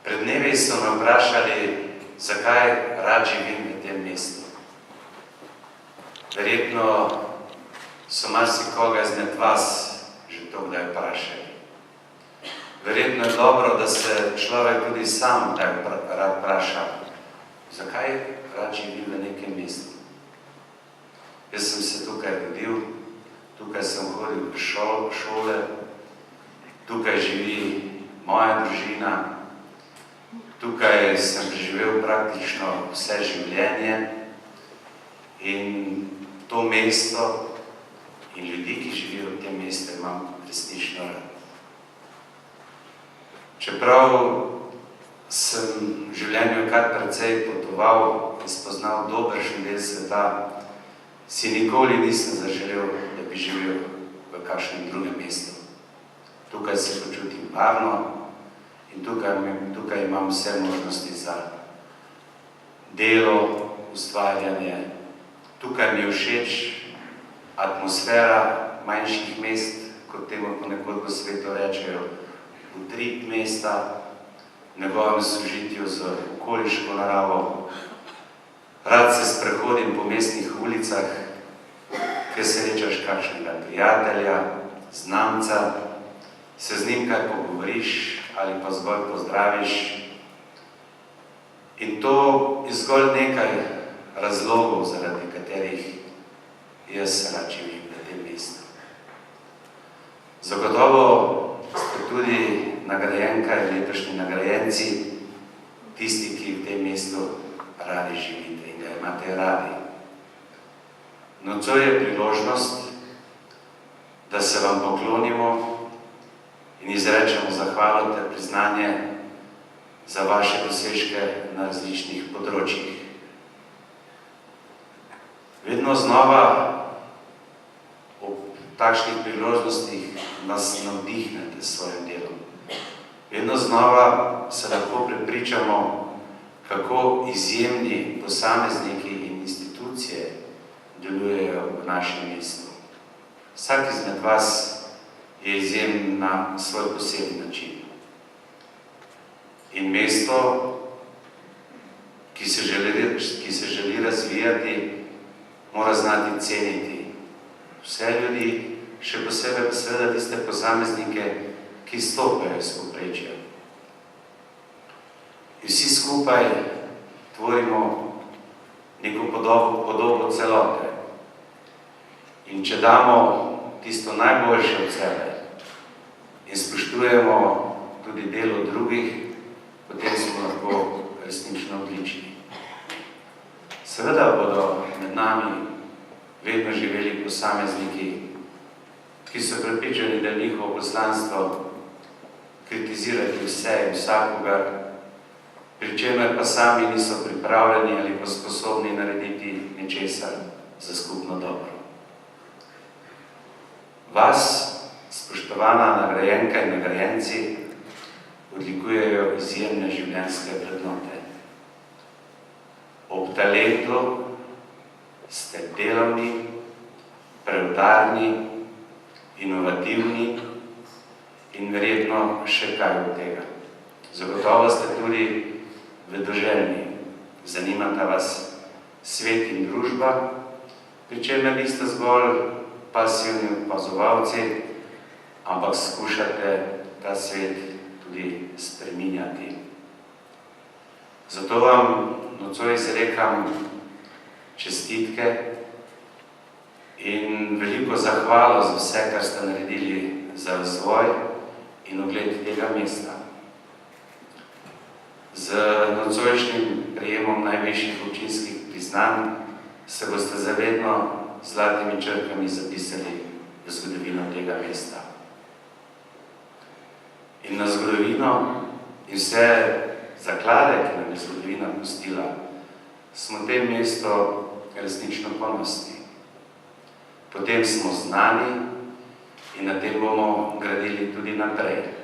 Pred dnevi so me vprašali, zakaj rad živim v tem mestu. Verjetno so marsikoga izmed vas že to kdaj vprašali. Verjetno je dobro, da se človek tudi sam kdaj rad vpraša, zakaj rad živi v nekem mestu. Jaz sem se tukaj rodil, tukaj sem hodil v šole, tukaj živi moja družina, tukaj sem preživel praktično vse življenje in to mesto in ljudi, ki živijo v tem mestu, imam resnično rad. Čeprav sem v življenju kar precej potoval in spoznal dobršen del sveta, si nikoli nisem zaželel, da bi živel v kakšnem drugem mestu. Tukaj se počutim varno in tukaj imam vse možnosti za delo, ustvarjanje. Tukaj mi je všeč atmosfera manjših mest, kot temu ponekod po svetu rečejo, utrip mesta, njegovem sožitju z okoliško naravo. Rad se sprehodim po mestnih ulicah, kjer srečaš kakšnega prijatelja, znanca, se z njim kaj pogovoriš ali pa zgolj pozdraviš. In to je zgolj nekaj razlogov, zaradi katerih jaz rad živim v tem mestu. Zagotovo ste tudi nagrajenka in letošnji nagrajenci, tisti, ki v tem mestu radi živite in ga imate radi. Nocoj je priložnost, da se vam poklonimo in izrečemo zahvalo ter priznanje za vaše dosežke na različnih področjih. Vedno znova ob takšnih priložnostih nas navdihnete s svojim delom. Vedno znova se lahko prepričamo, kako izjemni posamezniki in institucije delujejo v našem mestu. Vsak izmed vas je izjemen na svoj poseben način. In mesto, ki se želi razvijati, mora znati ceniti vse ljudi, še posebej seveda tiste posameznike, ki stopajo iz povprečja. In vsi skupaj tvorimo neko podobo celote. In če damo tisto najboljše od sebe in spoštujemo tudi delo drugih, potem smo lahko resnično odlični. Seveda bodo med nami vedno živeli posamezniki, ki so prepričani, da je njihovo poslanstvo kritizirati vse in vsakogar, pri čemer pa sami niso pripravljeni ali pa sposobni narediti ničesar za skupno dobro. Vas, spoštovana nagrajenka in nagrajenci, odlikujejo izjemne življenjske vrednote. Ob talentu ste delovni, preudarni, inovativni in verjetno še kaj od tega. Zagotovo ste tudi vedoželjni, zanimata vas svet in družba, pri čemer niste zgolj pasivni opazovalci, ampak skušate ta svet tudi spreminjati. Zato vam nocoj izrekam čestitke in veliko zahvalo za vse, kar ste naredili za razvoj in ugled tega mesta. Z nocojšnjim prejemom najvišjih občinskih priznanj se boste zavedno zlatimi črkami zapisali v zgodovino tega mesta. In na zgodovino in vse zaklade, ki nam je zgodovina pustila, smo v tem mestu resnično ponosni. Potem smo znani in na tem bomo gradili tudi naprej.